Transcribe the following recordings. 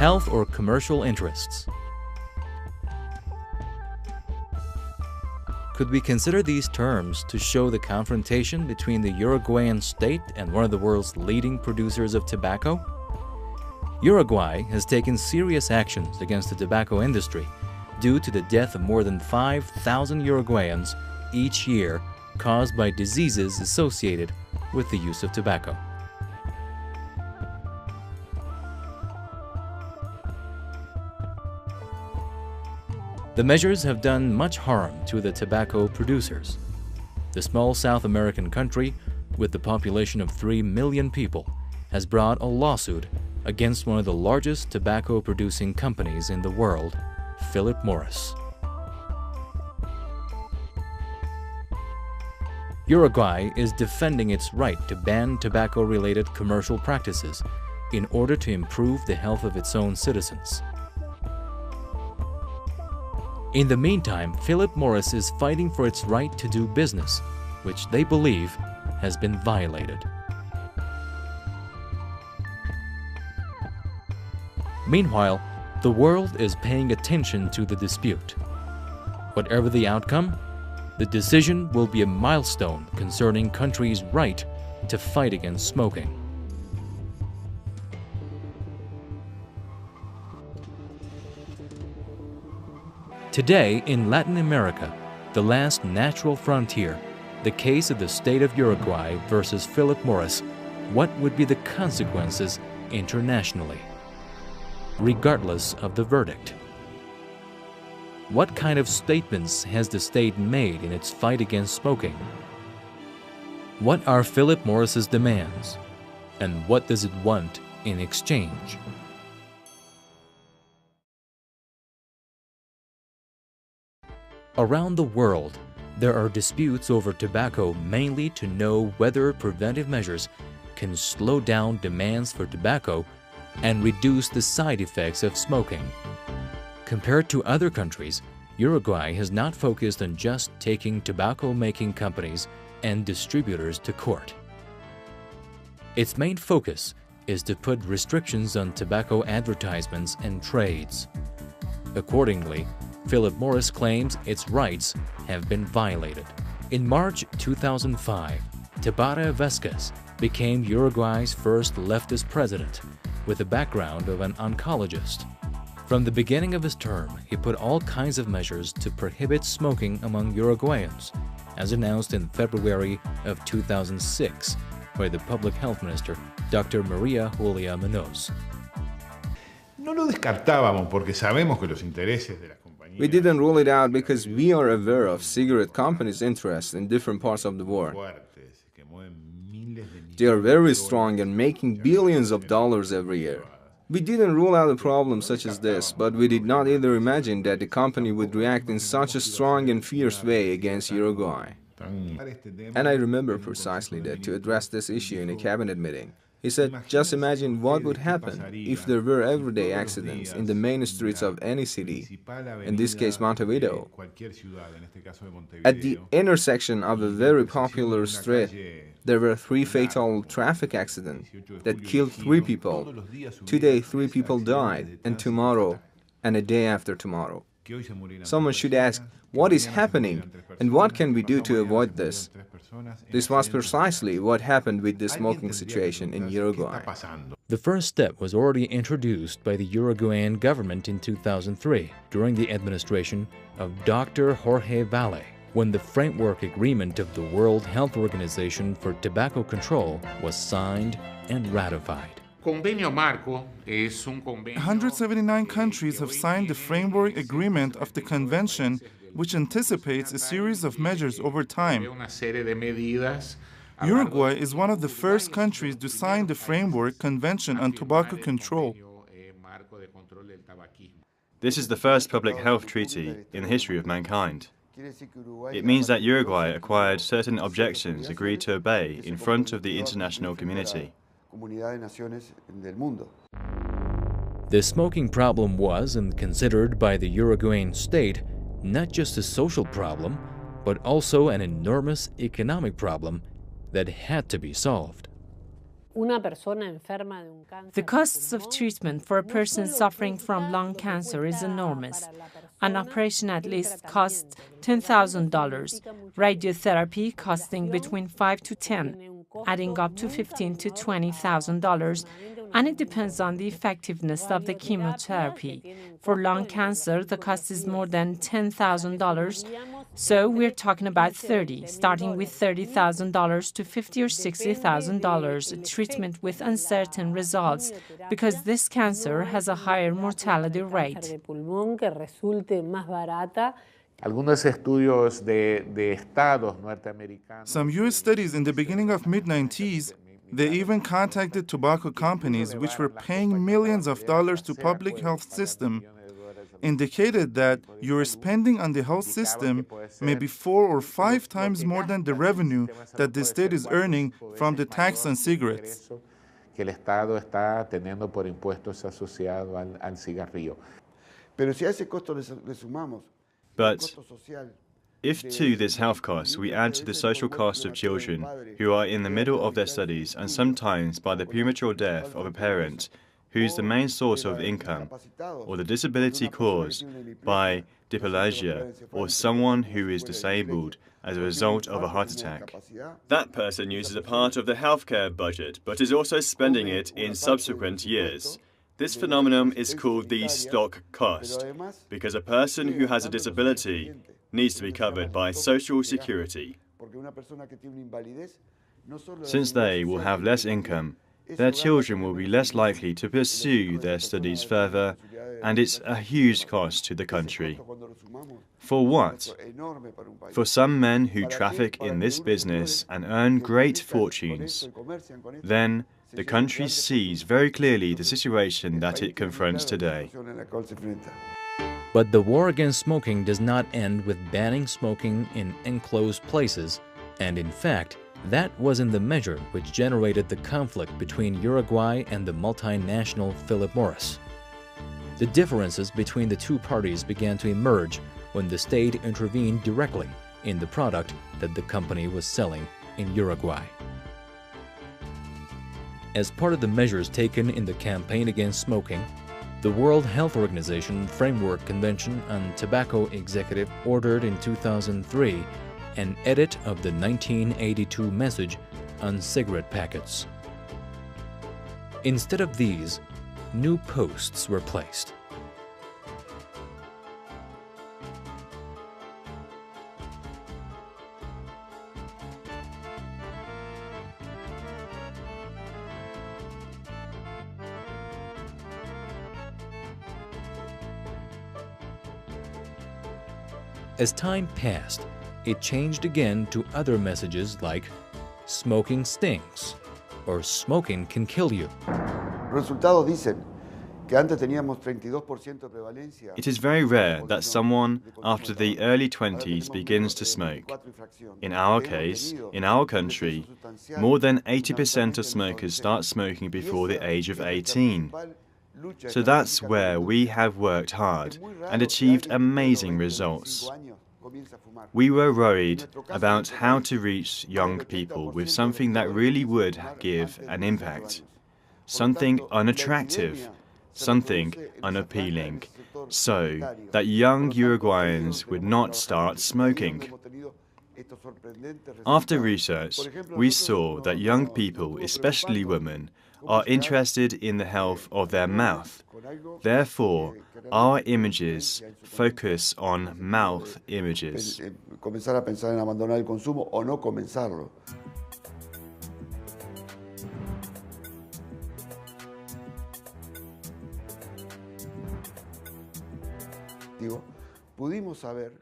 health or commercial interests. Could we consider these terms to show the confrontation between the Uruguayan state and one of the world's leading producers of tobacco? Uruguay has taken serious actions against the tobacco industry due to the death of more than 5,000 Uruguayans each year caused by diseases associated with the use of tobacco. The measures have done much harm to the tobacco producers. The small South American country, with a population of 3 million people, has brought a lawsuit against one of the largest tobacco-producing companies in the world, Philip Morris. Uruguay is defending its right to ban tobacco-related commercial practices in order to improve the health of its own citizens. In the meantime, Philip Morris is fighting for its right to do business, which they believe has been violated. Meanwhile, the world is paying attention to the dispute. Whatever the outcome, the decision will be a milestone concerning countries' right to fight against smoking. Today, in Latin America, the last natural frontier, the case of the state of Uruguay versus Philip Morris, what would be the consequences internationally, regardless of the verdict? What kind of statements has the state made in its fight against smoking? What are Philip Morris's demands, and what does it want in exchange? Around the world, there are disputes over tobacco mainly to know whether preventive measures can slow down demands for tobacco and reduce the side effects of smoking. Compared to other countries, Uruguay has not focused on just taking tobacco-making companies and distributors to court. Its main focus is to put restrictions on tobacco advertisements and trades. Accordingly, Philip Morris claims its rights have been violated. In March 2005, Tabaré Vázquez became Uruguay's first leftist president, with a background of an oncologist. From the beginning of his term, he put all kinds of measures to prohibit smoking among Uruguayans, as announced in February of 2006 by the public health minister, Dr. María Julia Muñoz. No lo descartábamos porque sabemos que los intereses de las compañías. We didn't rule it out because we are aware of cigarette companies' interests in different parts of the world. They are very strong and making billions of dollars every year. We didn't rule out a problem such as this, but we did not either imagine that the company would react in such a strong and fierce way against Uruguay. And I remember precisely that to address this issue in a cabinet meeting, he said, just imagine what would happen if there were everyday accidents in the main streets of any city, in this case Montevideo. At the intersection of a very popular street, there were 3 fatal traffic accidents that killed 3 people. Today, 3 people died, and tomorrow, and a day after tomorrow. Someone should ask, what is happening, and what can we do to avoid this? This was precisely what happened with the smoking situation in Uruguay. The first step was already introduced by the Uruguayan government in 2003 during the administration of Dr. Jorge Valle, when the framework agreement of the World Health Organization for tobacco control was signed and ratified. 179 countries have signed the framework agreement of the convention, which anticipates a series of measures over time. Uruguay is one of the first countries to sign the framework convention on tobacco control. This is the first public health treaty in the history of mankind. It means that Uruguay acquired certain objections agreed to obey in front of the international community. The smoking problem was, and considered by the Uruguayan state, not just a social problem, but also an enormous economic problem that had to be solved. The costs of treatment for a person suffering from lung cancer is enormous. An operation at least costs $10,000, radiotherapy costing between $5 to $10, adding up to $15,000 to $20,000, and it depends on the effectiveness of the chemotherapy. For lung cancer, the cost is more than $10,000, so we're talking about starting with $30,000 to $50,000 or $60,000 treatment with uncertain results, because this cancer has a higher mortality rate. Some U.S. studies in the beginning of mid-90s, they even contacted tobacco companies which were paying millions of dollars to public health system, indicated that your spending on the health system may be 4 or 5 times more than the revenue that the state is earning from the tax on cigarettes. But if to this health cost we add to the social cost of children who are in the middle of their studies and sometimes by the premature death of a parent who's the main source of income, or the disability caused by diplegia, or someone who is disabled as a result of a heart attack, that person uses a part of the healthcare budget but is also spending it in subsequent years. This phenomenon is called the stock cost, because a person who has a disability needs to be covered by Social Security. Since they will have less income, their children will be less likely to pursue their studies further, and it's a huge cost to the country. For what? For some men who traffic in this business and earn great fortunes. Then the country sees very clearly the situation that it confronts today. But the war against smoking does not end with banning smoking in enclosed places, and in fact, that wasn't the measure which generated the conflict between Uruguay and the multinational Philip Morris. The differences between the two parties began to emerge when the state intervened directly in the product that the company was selling in Uruguay. As part of the measures taken in the campaign against smoking, the World Health Organization Framework Convention on Tobacco Executive ordered in 2003 an edit of the 1982 message on cigarette packets. Instead of these, new posts were placed. As time passed, it changed again to other messages like "smoking stinks" or "smoking can kill you." It is very rare that someone after the early 20s begins to smoke. In our case, in our country, more than 80% of smokers start smoking before the age of 18. So that's where we have worked hard and achieved amazing results. We were worried about how to reach young people with something that really would give an impact, something unattractive, something unappealing, so that young Uruguayans would not start smoking. After research, we saw that young people, especially women, are interested in the health of their mouth. Therefore, our images focus on mouth images.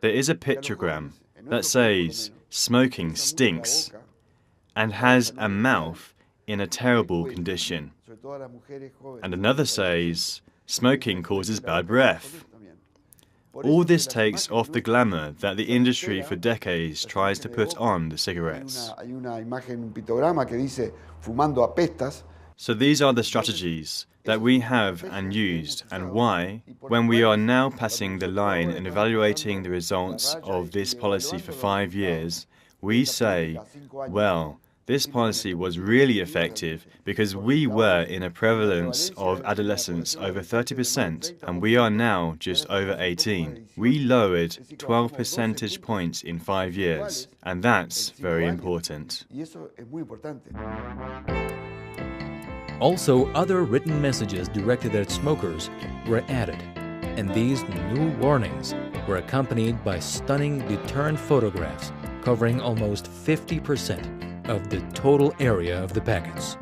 There is a pictogram that says "smoking stinks" and has a mouth in a terrible condition. And another says "smoking causes bad breath." All this takes off the glamour that the industry for decades tries to put on the cigarettes. So these are the strategies that we have and used, and why, when we are now passing the line and evaluating the results of this policy for 5 years, we say, well, This policy was really effective because we were in a prevalence of adolescents over 30% and we are now just over 18. We lowered 12 percentage points in 5 years, and that's very important. Also, other written messages directed at smokers were added, and these new warnings were accompanied by stunning deterrent photographs covering almost 50% of the total area of the packets.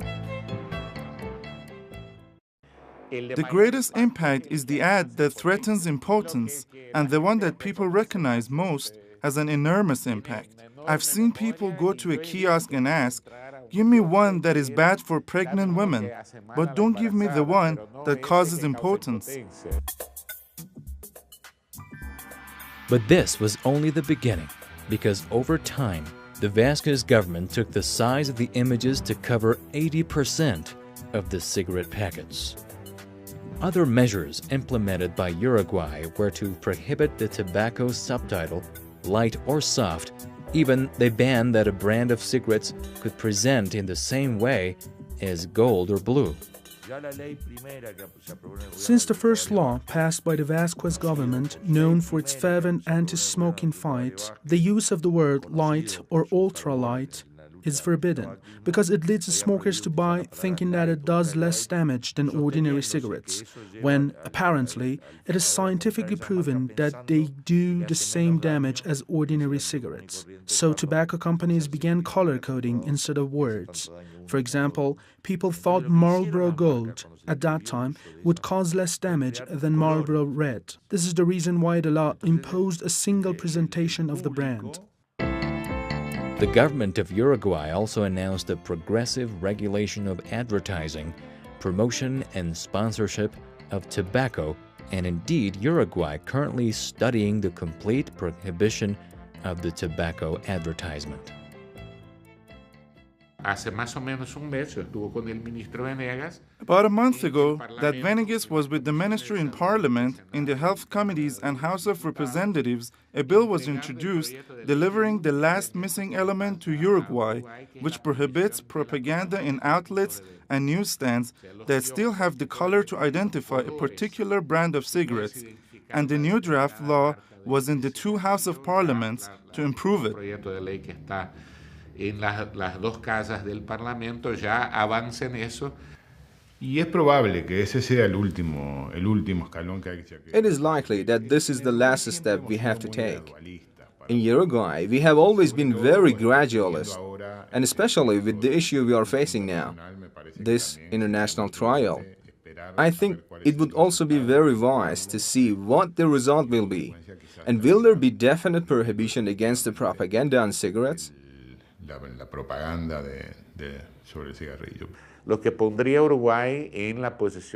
The greatest impact is the ad that threatens impotence, and the one that people recognize most has an enormous impact. I've seen people go to a kiosk and ask, "Give me one that is bad for pregnant women, but don't give me the one that causes impotence." But this was only the beginning, because over time, the Vasquez government took the size of the images to cover 80% of the cigarette packets. Other measures implemented by Uruguay were to prohibit the tobacco subtitle, light or soft. Even they banned that a brand of cigarettes could present in the same way as gold or blue. Since the first law passed by the Vasquez government, known for its fervent anti-smoking fight, the use of the word light or ultra-light is forbidden because it leads smokers to buy thinking that it does less damage than ordinary cigarettes, when apparently it is scientifically proven that they do the same damage as ordinary cigarettes. So tobacco companies began color coding instead of words. For example, people thought Marlboro Gold at that time would cause less damage than Marlboro Red. This is the reason why the law imposed a single presentation of the brand. The government of Uruguay also announced a progressive regulation of advertising, promotion, and sponsorship of tobacco, and indeed Uruguay currently studying the complete prohibition of the tobacco advertisement. About a month ago, that Venegas was with the minister in Parliament, in the Health Committees and House of Representatives. A bill was introduced delivering the last missing element to Uruguay, which prohibits propaganda in outlets and newsstands that still have the color to identify a particular brand of cigarettes. And the new draft law was in the two Houses of Parliament to improve it. En las dos casas del Parlamento ya avanza en eso. Y es probable que ese sea el último escalón que hay que... It is likely that this is the last step we have to take. In Uruguay, we have always been very gradualist, and especially with the issue we are facing now, this international trial. I think it would also be very wise to see what the result will be, and will there be definite prohibition against the propaganda on cigarettes? La propaganda sobre el cigarrillo.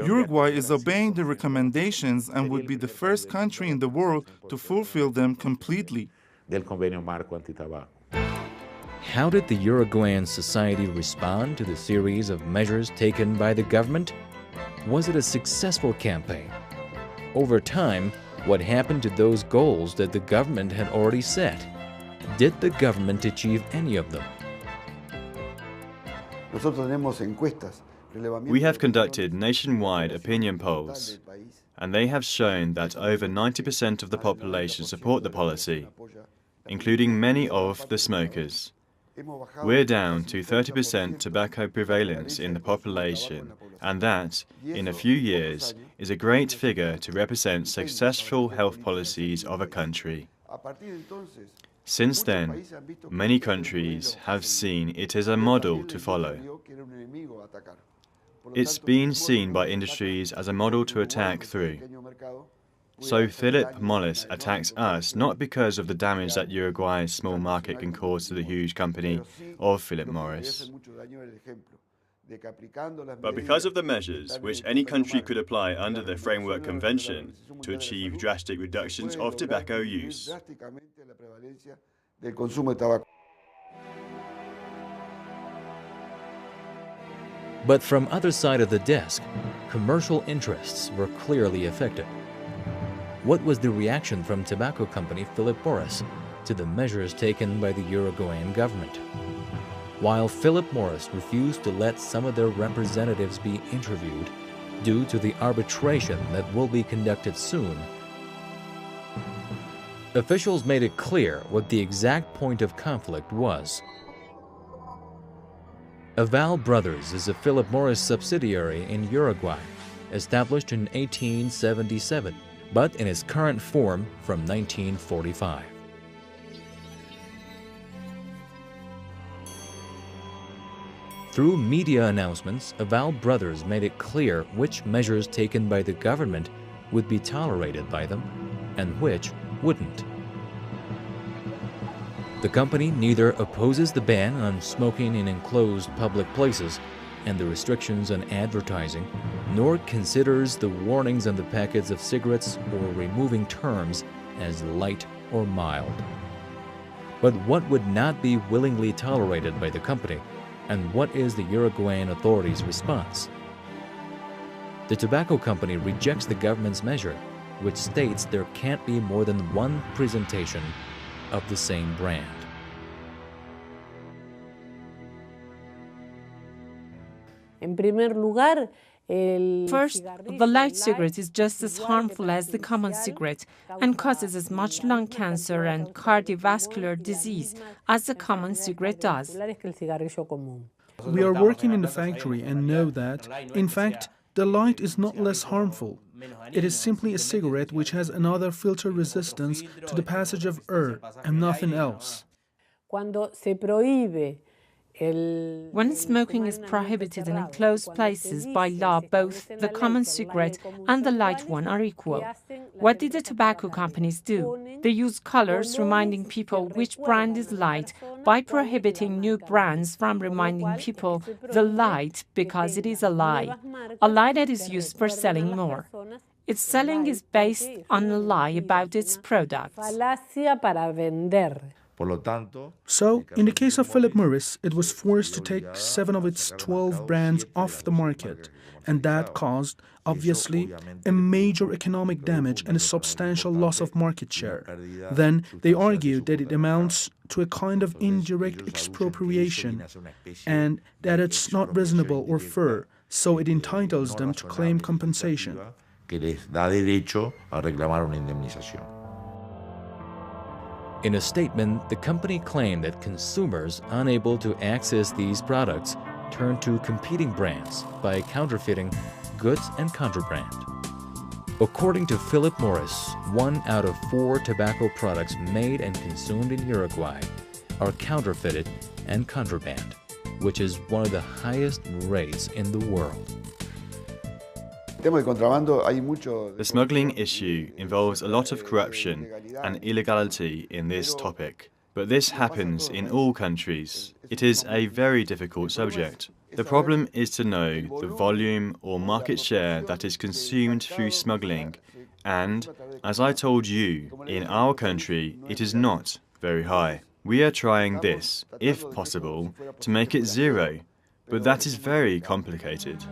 Uruguay is obeying the recommendations and would be the first country in the world to fulfill them completely. How did the Uruguayan society respond to the series of measures taken by the government? Was it a successful campaign? Over time, what happened to those goals that the government had already set? Did the government achieve any of them? We have conducted nationwide opinion polls, and they have shown that over 90% of the population support the policy, including many of the smokers. We're down to 30% tobacco prevalence in the population, and that, in a few years, is a great figure to represent successful health policies of a country. Since then, many countries have seen it as a model to follow. It's been seen by industries as a model to attack through. So Philip Morris attacks us not because of the damage that Uruguay's small market can cause to the huge company of Philip Morris, but because of the measures which any country could apply under the Framework Convention to achieve drastic reductions of tobacco use. But from other side of the desk, commercial interests were clearly affected. What was the reaction from tobacco company Philip Morris to the measures taken by the Uruguayan government? while Philip Morris refused to let some of their representatives be interviewed due to the arbitration that will be conducted soon. Officials made it clear what the exact point of conflict was. Aval Brothers is a Philip Morris subsidiary in Uruguay, established in 1877, but in its current form from 1945. Through media announcements, Aval Brothers made it clear which measures taken by the government would be tolerated by them and which wouldn't. The company neither opposes the ban on smoking in enclosed public places and the restrictions on advertising, nor considers the warnings on the packets of cigarettes or removing terms as light or mild. But what would not be willingly tolerated by the company, and what is the Uruguayan authorities' response? The tobacco company rejects the government's measure, which states there can't be more than one presentation of the same brand. First, the light cigarette is just as harmful as the common cigarette and causes as much lung cancer and cardiovascular disease as the common cigarette does. We are working in the factory and know that, in fact, the light is not less harmful. It is simply a cigarette which has another filter resistance to the passage of air and nothing else. When smoking is prohibited in enclosed places by law, both the common cigarette and the light one are equal. What did the tobacco companies do? They use colors reminding people which brand is light by prohibiting new brands from reminding people the light because it is a lie that is used for selling more. Its selling is based on a lie about its products. So, in the case of Philip Morris, it was forced to take 7 of its 12 brands off the market, and that caused, obviously, a major economic damage and a substantial loss of market share. Then they argued that it amounts to a kind of indirect expropriation, and that it's not reasonable or fair, so it entitles them to claim compensation. In a statement, the company claimed that consumers unable to access these products turn to competing brands by counterfeiting goods and contraband. According to Philip Morris, 1 out of 4 tobacco products made and consumed in Uruguay are counterfeited and contraband, which is one of the highest rates in the world. The smuggling issue involves a lot of corruption and illegality in this topic, but this happens in all countries. It is a very difficult subject. The problem is to know the volume or market share that is consumed through smuggling, and, as I told you, in our country it is not very high. We are trying this, if possible, to make it 0, but that is very complicated.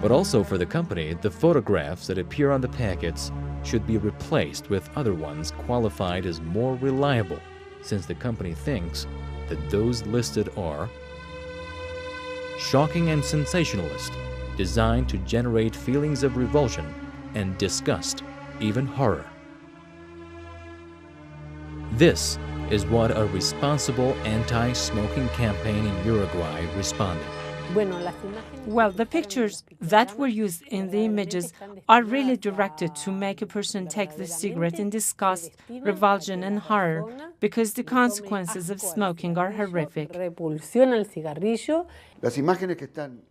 But also for the company, the photographs that appear on the packets should be replaced with other ones qualified as more reliable, since the company thinks that those listed are shocking and sensationalist, designed to generate feelings of revulsion and disgust, even horror. This is what a responsible anti-smoking campaign in Uruguay responded. Well, the pictures that were used in the images are really directed to make a person take the cigarette in disgust, revulsion and horror, because the consequences of smoking are horrific. The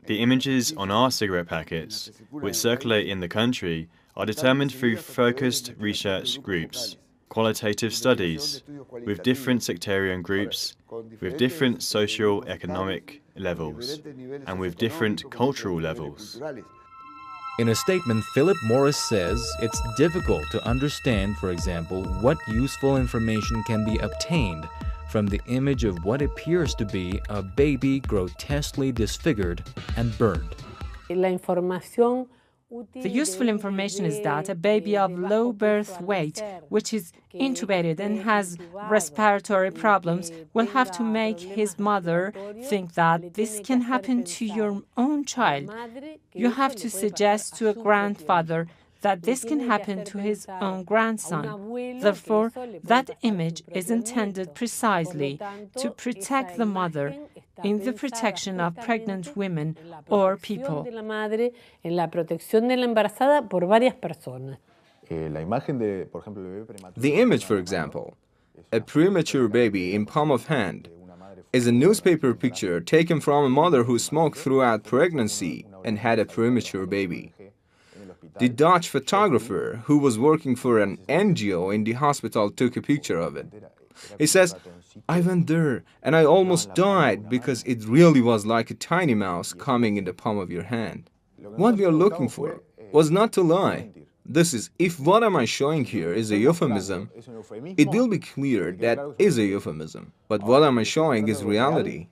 images on our cigarette packets, which circulate in the country, are determined through focused research groups, qualitative studies, with different sectarian groups, with different socio-economic levels, and with different cultural levels. In a statement, Philip Morris says it's difficult to understand, for example, what useful information can be obtained from the image of what appears to be a baby grotesquely disfigured and burned. The useful information is that a baby of low birth weight, which is intubated and has respiratory problems, will have to make his mother think that this can happen to your own child. You have to suggest to a grandfather that this can happen to his own grandson. Therefore, that image is intended precisely to protect the mother in the protection of pregnant women or people. The image, for example, a premature baby in palm of hand, is a newspaper picture taken from a mother who smoked throughout pregnancy and had a premature baby. The Dutch photographer who was working for an NGO in the hospital took a picture of it. He says, "I went there and I almost died because it really was like a tiny mouse coming in the palm of your hand." What we are looking for was not to lie. This is, if what am I showing here is a euphemism, it will be clear that is a euphemism. But what am I showing is reality.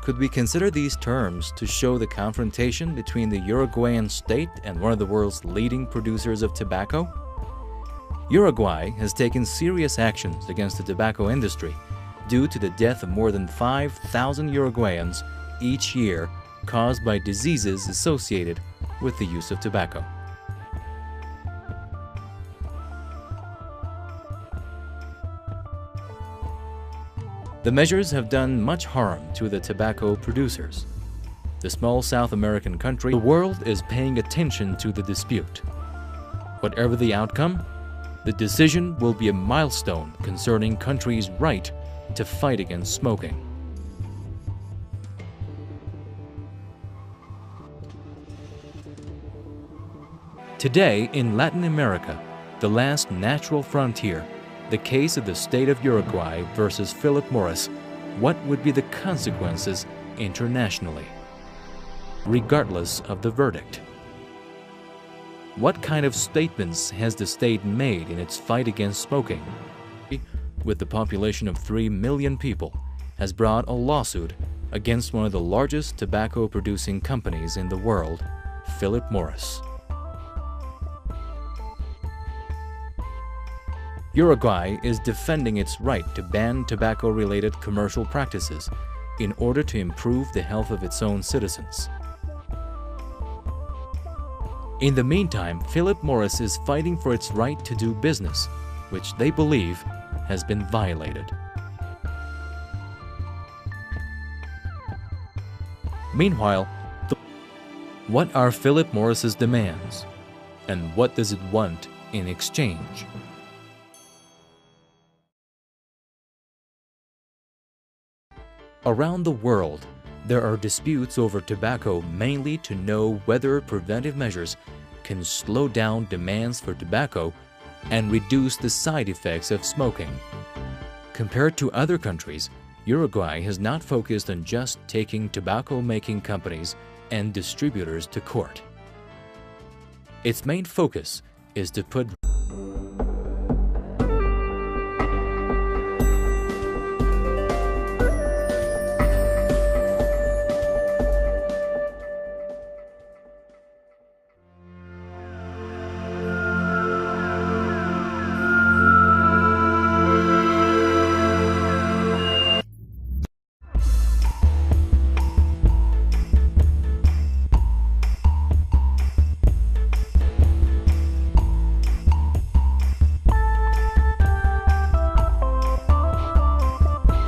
Could we consider these terms to show the confrontation between the Uruguayan state and one of the world's leading producers of tobacco? Uruguay has taken serious actions against the tobacco industry due to the death of more than 5,000 Uruguayans each year caused by diseases associated with the use of tobacco. The measures have done much harm to the tobacco producers. The small South American country, the world is paying attention to the dispute. Whatever the outcome, the decision will be a milestone concerning countries' right to fight against smoking. Today, in Latin America, the last natural frontier, the case of the state of Uruguay versus Philip Morris, what would be the consequences internationally, regardless of the verdict? What kind of statements has the state made in its fight against smoking? With the population of 3 million people, has brought a lawsuit against one of the largest tobacco-producing companies in the world, Philip Morris. Uruguay is defending its right to ban tobacco-related commercial practices in order to improve the health of its own citizens. In the meantime, Philip Morris is fighting for its right to do business, which they believe has been violated. Meanwhile, what are Philip Morris's demands, and what does it want in exchange? Around the world, there are disputes over tobacco mainly to know whether preventive measures can slow down demands for tobacco and reduce the side effects of smoking. Compared to other countries, Uruguay has not focused on just taking tobacco-making companies and distributors to court. Its main focus is to put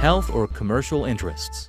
health or commercial interests.